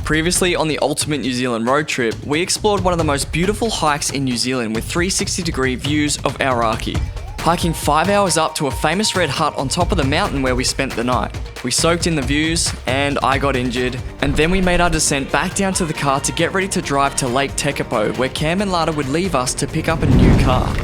Previously on the Ultimate New Zealand road trip, we explored one of the most beautiful hikes in New Zealand with 360-degree views of Aoraki. Hiking 5 hours up to a famous red hut on top of the mountain where we spent the night. We soaked in the views, and I got injured, and then we made our descent back down to the car to get ready to drive to Lake Tekapo, where Cam and Lana would leave us to pick up a new car.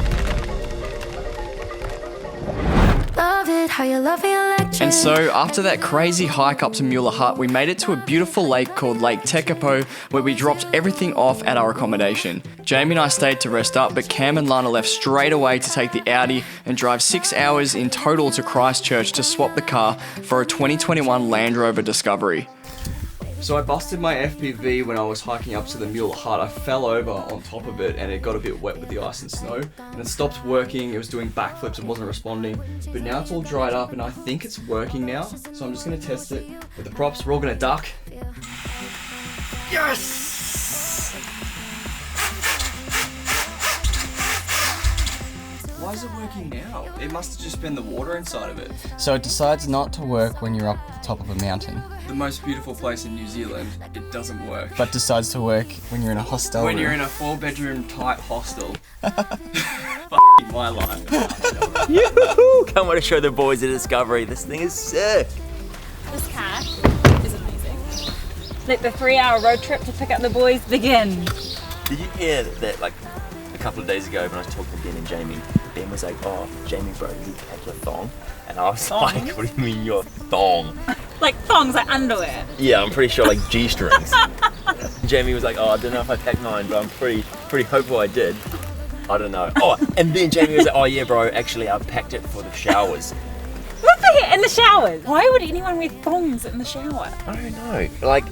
And so, after that crazy hike up to Mueller Hut, we made it to a beautiful lake called Lake Tekapo, where we dropped everything off at our accommodation. Jamie and I stayed to rest up, but Cam and Lana left straight away to take the Audi and drive 6 hours in total to Christchurch to swap the car for a 2021 Landrover Discovery. So I busted my FPV when I was hiking up to the Mueller Hut. I fell over on top of it and it got a bit wet with the ice and snow. And it stopped working, it was doing backflips and wasn't responding. But now it's all dried up and I think it's working now. So I'm just gonna test it with the props. We're all gonna duck. Yes! Why is it working now? It must have just been the water inside of it. So it decides not to work when you're up at the top of a mountain. The most beautiful place in New Zealand, it doesn't work. But decides to work when you're in a hostel When room. you're in a 4-bedroom tight hostel. F***ing my life. Yoo-hoo! Can't wait to show the boys the Discovery. This thing is sick. This car is amazing. Let the 3-hour road trip to pick up the boys begin. Did you hear that like a couple of days ago when I was talking to Ben and Jamie, Ben was like, oh, Jamie bro, you catch your thong? And I was like, what do you mean your thong? Like thongs, like underwear. Yeah, I'm pretty sure like G-strings. Jamie was like, oh, I don't know if I packed mine, but I'm pretty hopeful I did. I don't know. Oh, and then Jamie was like, oh yeah bro, actually I packed it for the showers. What the heck? In the showers? Why would anyone wear thongs in the shower? I don't know. Like,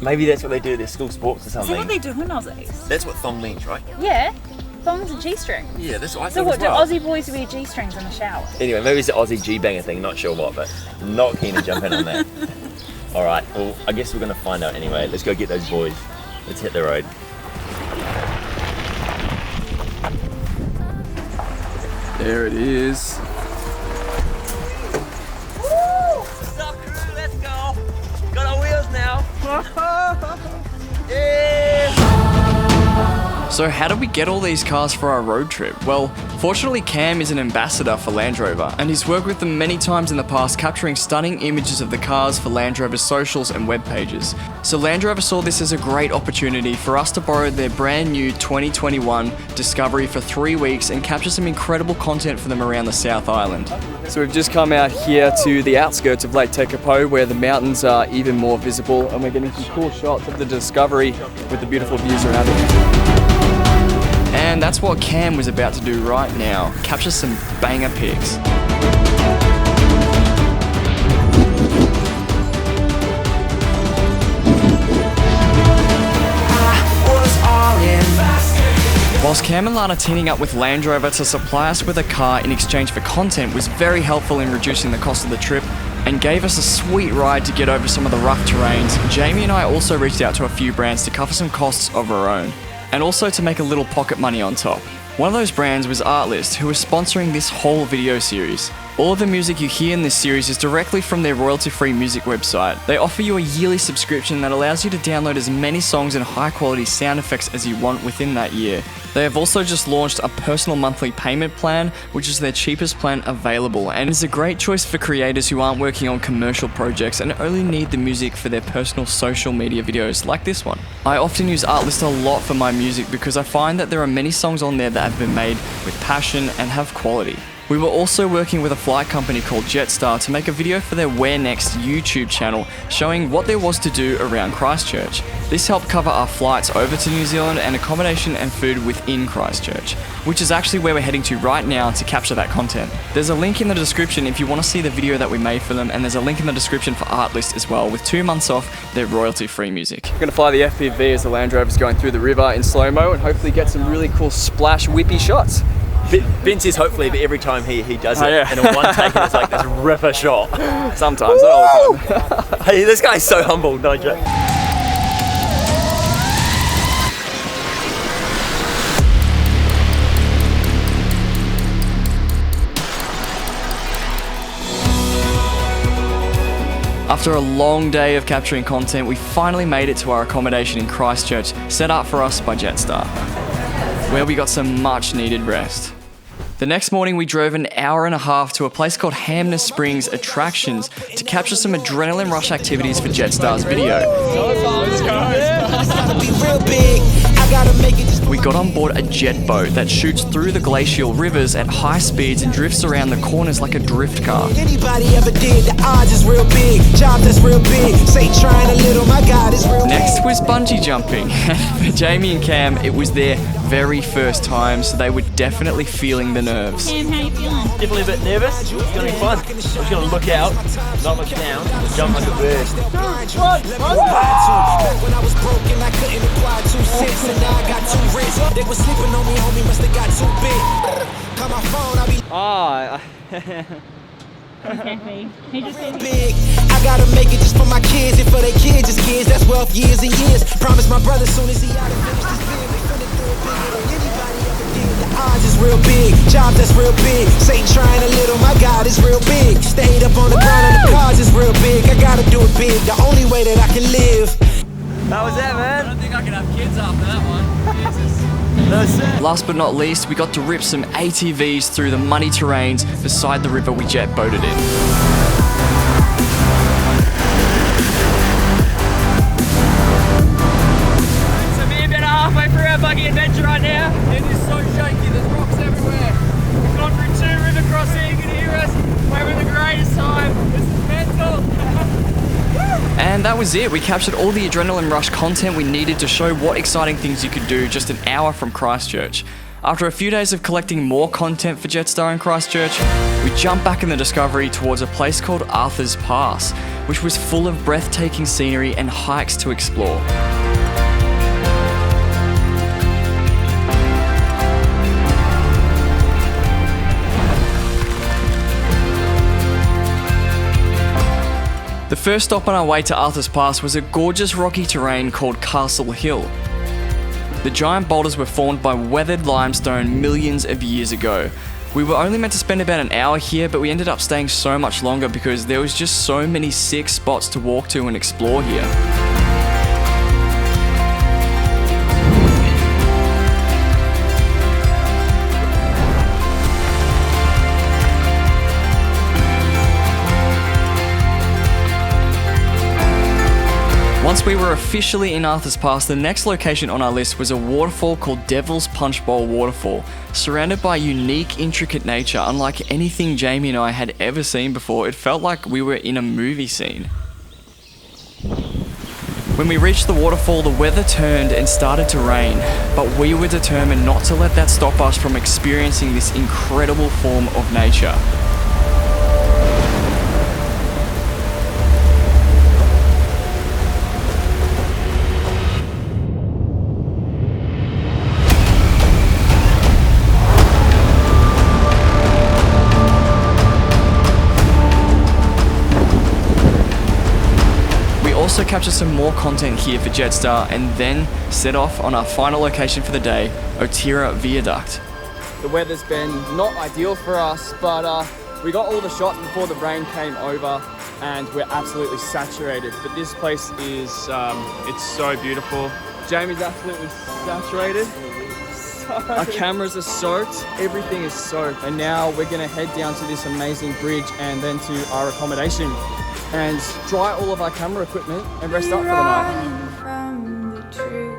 maybe that's what they do at their school sports or Is that something. what they do in Aussies? That's what thong means, right? Yeah. Thongs and G-strings. Yeah, that's what I So thought what, as well. do Aussie boys wear G-strings in the shower? Anyway, maybe it's the Aussie G-banger thing, not sure what, but not keen to jump in on that. Alright, well, I guess we're going to find out anyway. Let's go get those boys. Let's hit the road. There it is. Woo! Stop crew, let's go! Got our wheels now! Yeah! So how did we get all these cars for our road trip? Well, fortunately Cam is an ambassador for Landrover, and he's worked with them many times in the past capturing stunning images of the cars for Landrover's socials and web pages. So Landrover saw this as a great opportunity for us to borrow their brand new 2021 Discovery for 3 weeks and capture some incredible content for them around the South Island. So we've just come out here to the outskirts of Lake Tekapo where the mountains are even more visible, and we're getting some cool shots of the Discovery with the beautiful views around it. And that's what Cam was about to do right now, capture some banger pics. Whilst Cam and Lana teaming up with Landrover to supply us with a car in exchange for content was very helpful in reducing the cost of the trip and gave us a sweet ride to get over some of the rough terrains, Jamie and I also reached out to a few brands to cover some costs of our own, and also to make a little pocket money on top. One of those brands was Artlist, who is sponsoring this whole video series. All of the music you hear in this series is directly from their royalty-free music website. They offer you a yearly subscription that allows you to download as many songs and high-quality sound effects as you want within that year. They have also just launched a personal monthly payment plan, which is their cheapest plan available, and is a great choice for creators who aren't working on commercial projects and only need the music for their personal social media videos like this one. I often use Artlist a lot for my music because I find that there are many songs on there that have been made with passion and have quality. We were also working with a flight company called Jetstar to make a video for their Where Next YouTube channel showing what there was to do around Christchurch. This helped cover our flights over to New Zealand and accommodation and food within Christchurch, which is actually where we're heading to right now to capture that content. There's a link in the description if you want to see the video that we made for them, and there's a link in the description for Artlist as well with 2 months off their royalty-free music. We're going to fly the FPV as the Land Rover's going through the river in slow-mo and hopefully get some really cool splash whippy shots. Ben says hopefully, but every time he does it, yeah. and in one take it's like this ripper shot. Sometimes, not all the time. Hey, this guy's so humble, no joke. After a long day of capturing content, we finally made it to our accommodation in Christchurch, set up for us by Jetstar, where we got some much needed rest. The next morning we drove an hour and a half to a place called Hanmer Springs Attractions to capture some adrenaline rush activities for Jetstar's video. We got on board a jet boat that shoots through the glacial rivers at high speeds and drifts around the corners like a drift car. Anybody ever did, the odds is real big, job that's real big, say trying a little, my God is real big. Next was bungee jumping. For Jamie and Cam, it was their very first time, so they were definitely feeling the nerves. Cam, how you feeling? Definitely a bit nervous. It's gonna be fun. I'm just gonna look out, not look down, jump like a bird. When I was broken, I couldn't apply 2 cents, and now I got 2 rents. They were sleeping on me, homie, must have got too big. Call my phone, I be Exactly. He just said big. I gotta make it just for my kids, and for their kids, just kids. That's wealth, years and years. Promise my brother soon as he out of finish this big, we finna do it bigger than anybody ever did. The odds is real big, job that's real big. Say trying a little, my God is real big. Stayed up on the ground and the cards is real big. I gotta do it big, the only way that I can live. How was that, man? I don't think I can have kids after that one. Jesus. No, sir. Last but not least, we got to rip some ATVs through the muddy terrains beside the river we jet boated in. So me about halfway through our buggy adventure right now. It is so shaky, there's rocks everywhere. We've gone through 2 river crossings, you can hear us. We're having the greatest time. This is mental. And that was it. We captured all the adrenaline rush content we needed to show what exciting things you could do just an hour from Christchurch. After a few days of collecting more content for Jetstar in Christchurch, we jumped back in the Discovery towards a place called Arthur's Pass, which was full of breathtaking scenery and hikes to explore. The first stop on our way to Arthur's Pass was a gorgeous rocky terrain called Castle Hill. The giant boulders were formed by weathered limestone millions of years ago. We were only meant to spend about an hour here, but we ended up staying so much longer because there was just so many sick spots to walk to and explore here. Once we were officially in Arthur's Pass, the next location on our list was a waterfall called Devil's Punchbowl Waterfall, surrounded by unique, intricate nature unlike anything Jamie and I had ever seen before. It felt like we were in a movie scene. When we reached the waterfall, the weather turned and started to rain, but we were determined not to let that stop us from experiencing this incredible form of nature. Also captured some more content here for Jetstar and then set off on our final location for the day, Otira Viaduct. The weather's been not ideal for us, but we got all the shots before the rain came over and we're absolutely saturated. But this place is, it's so beautiful. Jamie's absolutely saturated. Our cameras are soaked, everything is soaked. And now we're gonna head down to this amazing bridge and then to our accommodation and dry all of our camera equipment and rest up for the night. From the truth.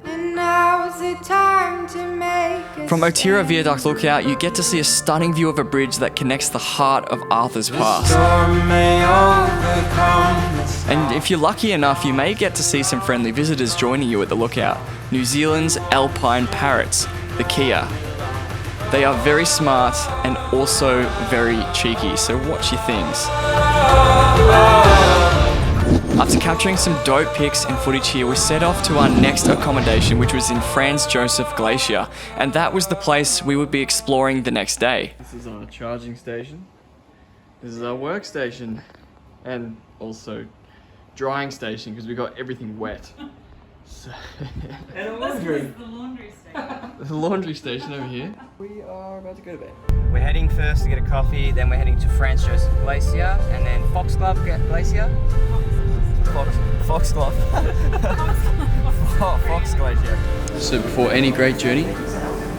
And now's the time to make a From Otira stand. Viaduct Lookout, you get to see a stunning view of a bridge that connects the heart of Arthur's Pass. And if you're lucky enough, you may get to see some friendly visitors joining you at the lookout. New Zealand's alpine parrots, the Kia. They are very smart and also very cheeky, so watch your things. After capturing some dope pics and footage here, we set off to our next accommodation, which was in Franz Glacier, and that was the place we would be exploring the next day. This is our charging station. This is our workstation. And also drying station because we got everything wet. So And a laundry. The laundry station. The laundry station over here. We are about to go to bed. We're heading first to get a coffee, then we're heading to Franz Glacier, and then Foxglove Glacier. Foxglove. Fox Glacier. So before any great journey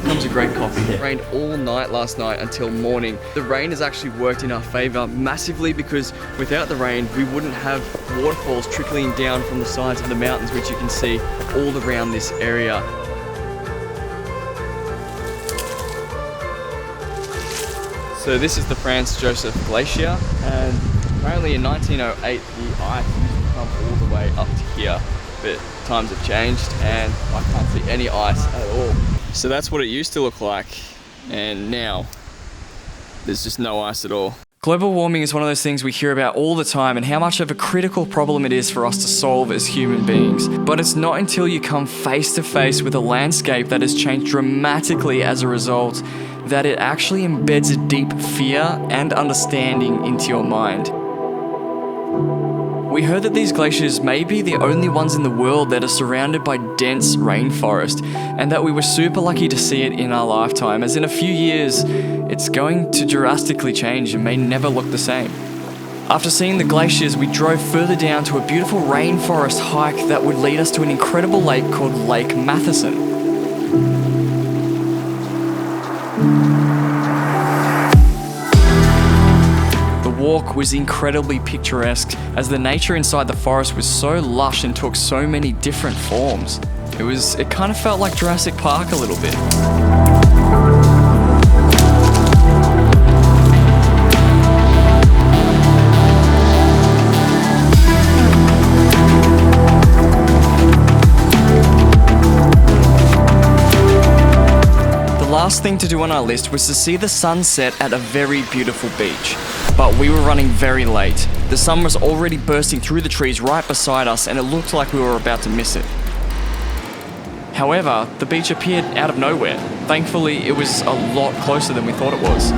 comes a great coffee. It rained all night last night until morning. The rain has actually worked in our favor massively because without the rain, we wouldn't have waterfalls trickling down from the sides of the mountains, which you can see all around this area. So this is the Franz Glacier, and apparently in 1908 the ice used to come all the way up to here, but times have changed and I can't see any ice at all. So that's what it used to look like, and now there's just no ice at all. Global warming is one of those things we hear about all the time and how much of a critical problem it is for us to solve as human beings. But it's not until you come face to face with a landscape that has changed dramatically as a result that it actually embeds a deep fear and understanding into your mind. We heard that these glaciers may be the only ones in the world that are surrounded by dense rainforest, and that we were super lucky to see it in our lifetime, as in a few years, it's going to drastically change and may never look the same. After seeing the glaciers, we drove further down to a beautiful rainforest hike that would lead us to an incredible lake called Lake Matheson. The walk was incredibly picturesque as the nature inside the forest was so lush and took so many different forms. It kind of felt like Jurassic Park a little bit. The last thing to do on our list was to see the sunset at a very beautiful beach. But we were running very late. The sun was already bursting through the trees right beside us and it looked like we were about to miss it. However, the beach appeared out of nowhere. Thankfully, it was a lot closer than we thought it was.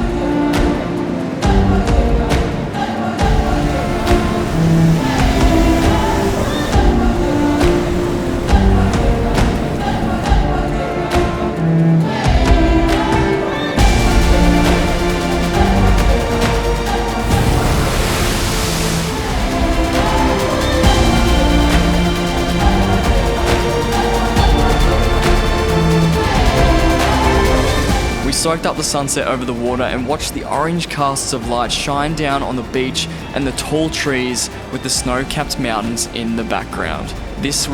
Soaked up the sunset over the water and watched the orange casts of light shine down on the beach and the tall trees with the snow-capped mountains in the background. This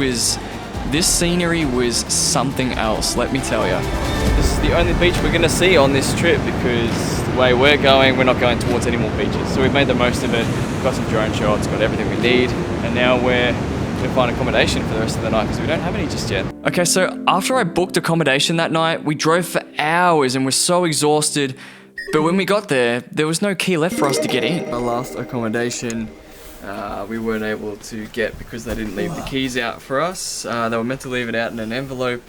scenery was something else, let me tell you. This is the only beach we're gonna see on this trip because the way we're going, we're not going towards any more beaches. So we've made the most of it, got some drone shots, got everything we need, and now we're gonna find accommodation for the rest of the night because we don't have any just yet. Okay, so after I booked accommodation that night, we drove for hours and were so exhausted, but when we got there, there was no key left for us to get in. Our last accommodation we weren't able to get because they didn't leave the keys out for us. They were meant to leave it out in an envelope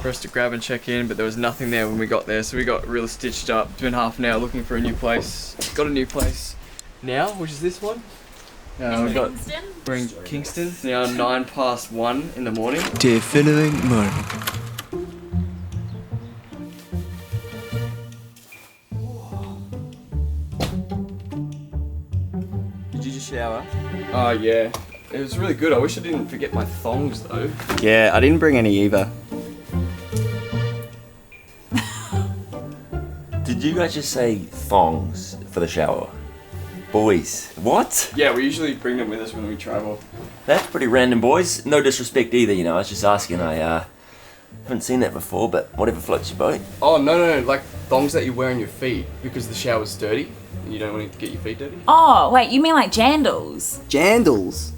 for us to grab and check in, but there was nothing there when we got there, so we got really stitched up. It's been half an hour looking for a new place. Got a new place now, which is this one. We're in Kingston. Now 1:09 in the morning. The following morning. Did you just shower? Oh yeah. It was really good. I wish I didn't forget my thongs though. Yeah, I didn't bring any either. Did you guys just say thongs for the shower? Boys, what? Yeah, we usually bring them with us when we travel. That's pretty random, boys. No disrespect either, you know, I was just asking. I haven't seen that before, but whatever floats your boat. Oh, no, like thongs that you wear on your feet because the shower's dirty and you don't want to get your feet dirty. Oh, wait, you mean like jandals? Jandals?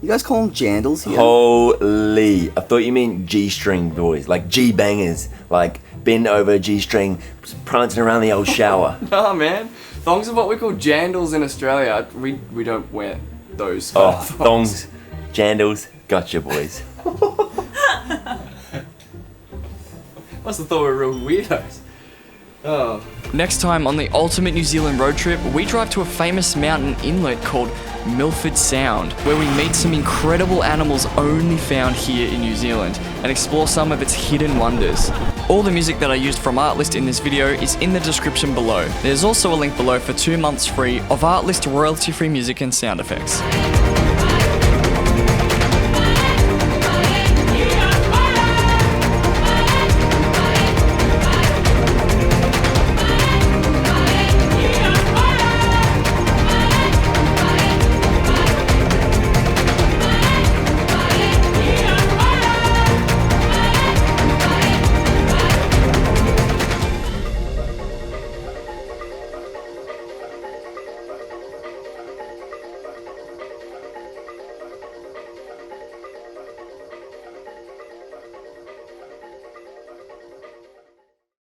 You guys call them jandals here? Holy, I thought you meant G-string boys, like G-bangers, like bend over G-string, prancing around the old shower. Nah, man. Thongs are what we call jandals in Australia. We don't wear those kind of thongs, jandals, gotcha, boys. Must have thought we were real weirdos. Oh. Next time on the ultimate New Zealand road trip, we drive to a famous mountain inlet called Milford Sound, where we meet some incredible animals only found here in New Zealand and explore some of its hidden wonders. All the music that I used from Artlist in this video is in the description below. There's also a link below for 2 months free of Artlist royalty-free music and sound effects.